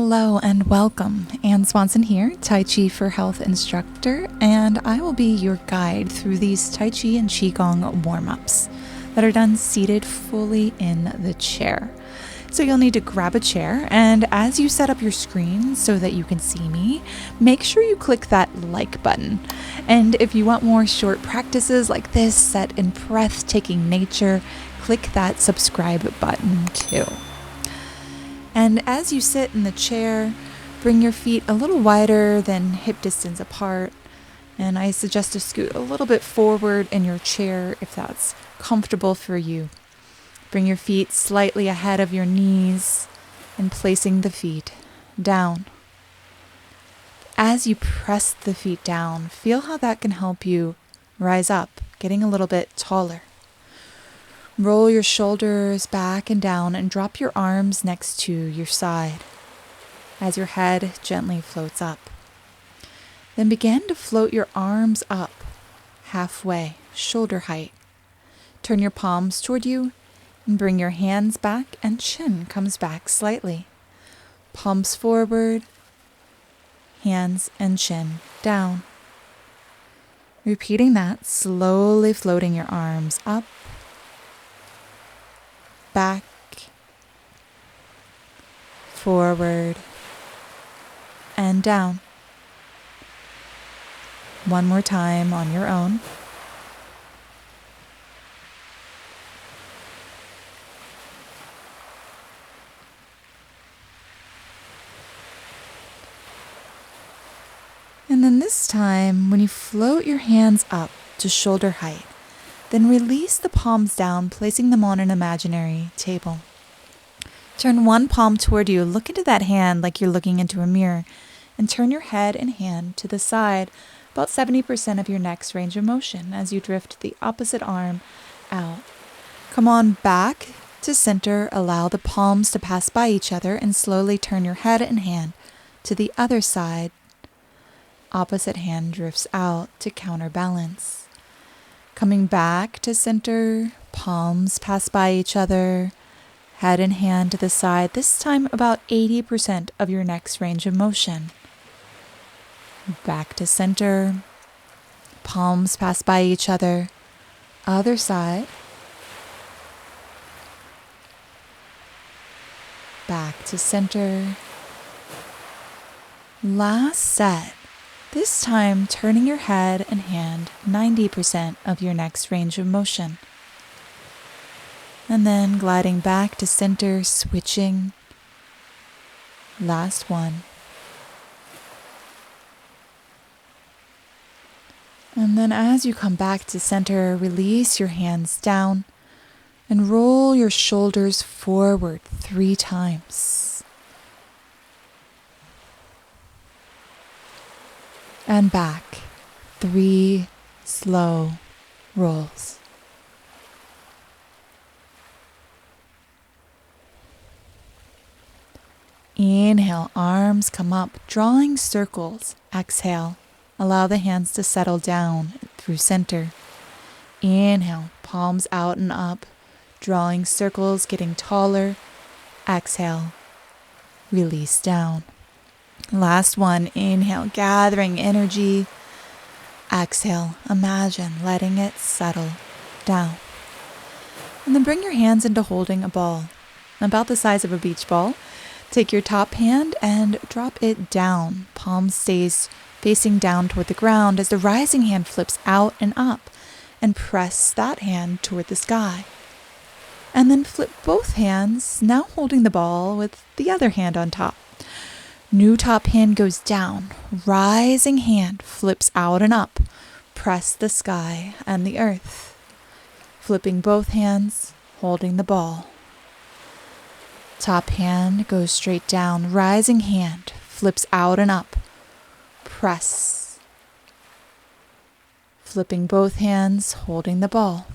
Hello and welcome. Anne Swanson here, Tai Chi for Health instructor, and I will be your guide through these Tai Chi and Qigong warm-ups that are done seated fully in the chair. So you'll need to grab a chair, and as you set up your screen so that you can see me, make sure you click that like button. And if you want more short practices like this set in breathtaking nature, click that subscribe button too. And as you sit in the chair, bring your feet a little wider than hip distance apart. And I suggest to scoot a little bit forward in your chair if that's comfortable for you. Bring your feet slightly ahead of your knees and placing the feet down. As you press the feet down, feel how that can help you rise up, getting a little bit taller. Roll your shoulders back and down and drop your arms next to your side as your head gently floats up. Then begin to float your arms up halfway, shoulder height. Turn your palms toward you and bring your hands back and chin comes back slightly. Palms forward, hands and chin down. Repeating that, slowly floating your arms up, back, forward, and down. One more time on your own. And then this time, when you float your hands up to shoulder height, then release the palms down, placing them on an imaginary table. Turn one palm toward you, look into that hand like you're looking into a mirror, and turn your head and hand to the side, about 70% of your neck's range of motion as you drift the opposite arm out. Come on back to center, allow the palms to pass by each other, and slowly turn your head and hand to the other side. Opposite hand drifts out to counterbalance. Coming back to center, palms pass by each other, head and hand to the side, this time about 80% of your neck's range of motion. Back to center, palms pass by each other, other side. Back to center. Last set. This time, turning your head and hand 90% of your next range of motion. And then gliding back to center, switching. Last one. And then as you come back to center, release your hands down and roll your shoulders forward 3 times. And back, 3 slow rolls. Inhale, arms come up, drawing circles. Exhale, allow the hands to settle down through center. Inhale, palms out and up, drawing circles, getting taller. Exhale, release down. Last one, inhale, gathering energy. Exhale, imagine letting it settle down. And then bring your hands into holding a ball, about the size of a beach ball. Take your top hand and drop it down. Palm stays facing down toward the ground as the rising hand flips out and up, and press that hand toward the sky. And then flip both hands, now holding the ball with the other hand on top. New top hand goes down, rising hand flips out and up, press the sky and the earth. Flipping both hands, holding the ball. Top hand goes straight down, rising hand flips out and up, press. Flipping both hands, holding the ball.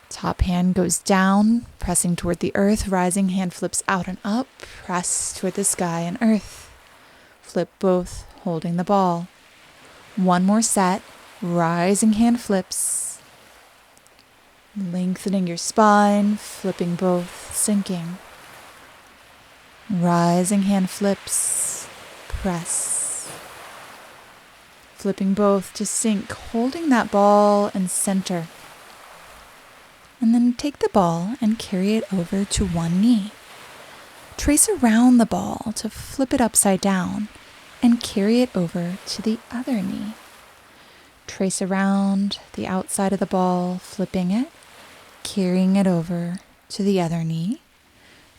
Top hand goes down, pressing toward the earth. Rising hand flips out and up, press toward the sky and earth. Flip both, holding the ball. One more set. Rising hand flips. Lengthening your spine, flipping both, sinking. Rising hand flips, press. Flipping both to sink, holding that ball in center. And then take the ball and carry it over to one knee. Trace around the ball to flip it upside down and carry it over to the other knee. Trace around the outside of the ball, flipping it, carrying it over to the other knee.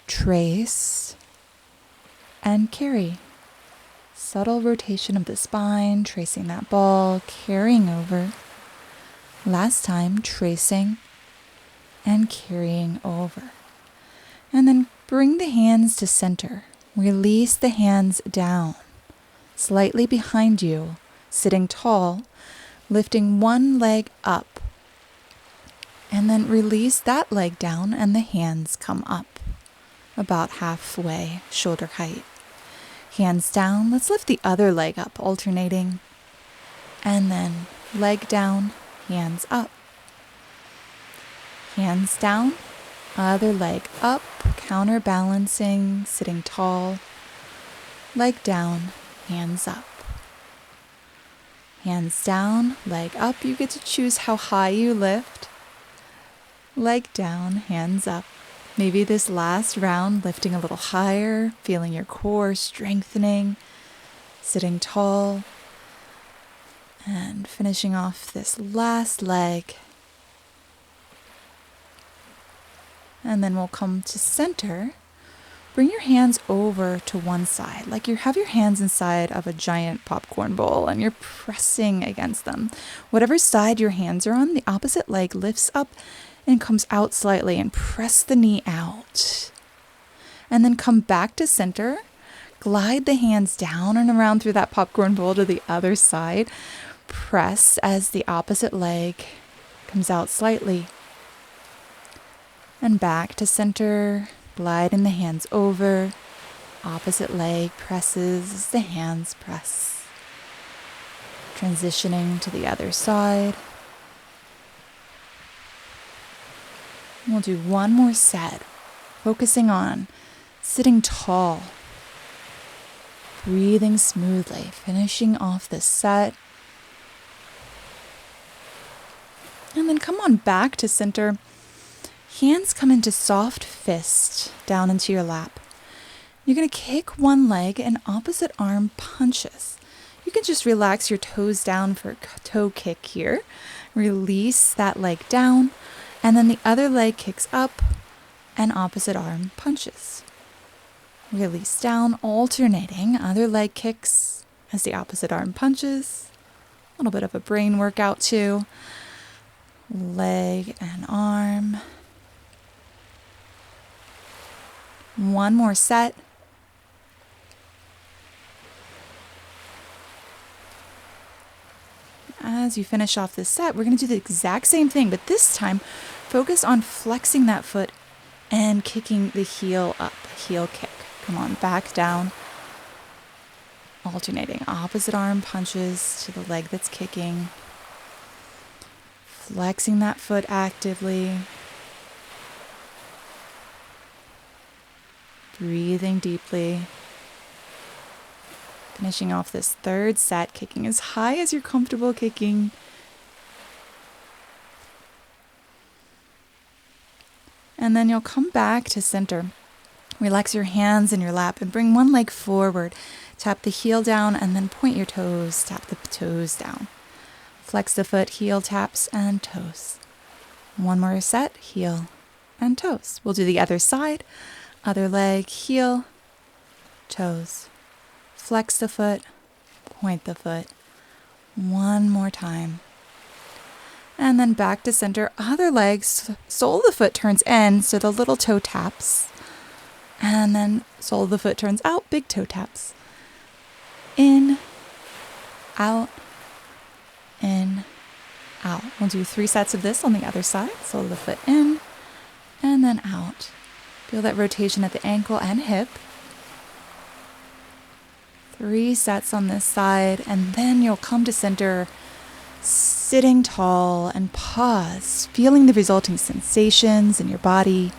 Trace and carry. Subtle rotation of the spine, tracing that ball, carrying over. Last time, tracing and carrying over. And then bring the hands to center. Release the hands down, slightly behind you, sitting tall, lifting one leg up. And then release that leg down and the hands come up, about halfway, shoulder height. Hands down, let's lift the other leg up, alternating. And then leg down, hands up. Hands down, other leg up, counterbalancing, sitting tall. Leg down, hands up. Hands down, leg up. You get to choose how high you lift. Leg down, hands up. Maybe this last round, lifting a little higher, feeling your core strengthening, sitting tall, and finishing off this last leg. And then we'll come to center. Bring your hands over to one side, like you have your hands inside of a giant popcorn bowl and you're pressing against them. Whatever side your hands are on, the opposite leg lifts up and comes out slightly, and press the knee out. And then come back to center. Glide the hands down and around through that popcorn bowl to the other side. Press as the opposite leg comes out slightly. And back to center. Gliding the hands over. Opposite leg presses as the hands press. Transitioning to the other side. We'll do one more set, focusing on sitting tall, breathing smoothly, finishing off this set. And then come on back to center. Hands come into soft fist down into your lap. You're going to kick one leg and opposite arm punches. You can just relax your toes down for a toe kick here. Release that leg down. And then the other leg kicks up and opposite arm punches. Release down, alternating. Other leg kicks as the opposite arm punches. A little bit of a brain workout too. Leg and arm. One more set. As you finish off this set, we're going to do the exact same thing, but this time focus on flexing that foot and kicking the heel up, heel kick. Come on, back down. Alternating opposite arm punches to the leg that's kicking. Flexing that foot actively. Breathing deeply. Finishing off this third set, kicking as high as you're comfortable kicking. And then you'll come back to center. Relax your hands in your lap and bring one leg forward. Tap the heel down and then point your toes. Tap the toes down. Flex the foot, heel taps and toes. One more set, heel and toes. We'll do the other side. Other leg, heel, toes. Flex the foot, point the foot. One more time. And then back to center. Other leg, sole of the foot turns in, so the little toe taps. And then sole of the foot turns out, big toe taps. In, out, in, out. We'll do 3 sets of this on the other side. Sole of the foot in, and then out. Feel that rotation at the ankle and hip. 3 sets on this side, and then you'll come to center, sitting tall and pause, feeling the resulting sensations in your body.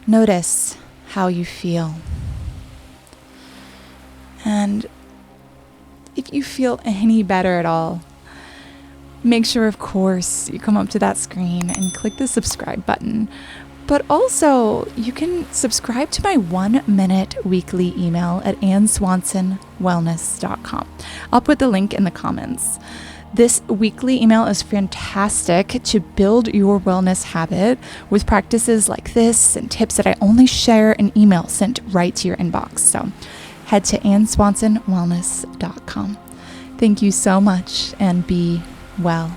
Notice how you feel. And if you feel any better at all, make sure, of course, you come up to that screen and click the subscribe button. But also, you can subscribe to my 1-minute weekly email at AnnSwansonWellness.com. I'll put the link in the comments. This weekly email is fantastic to build your wellness habit with practices like this and tips that I only share in email sent right to your inbox. So head to AnnSwansonWellness.com. Thank you so much and be well.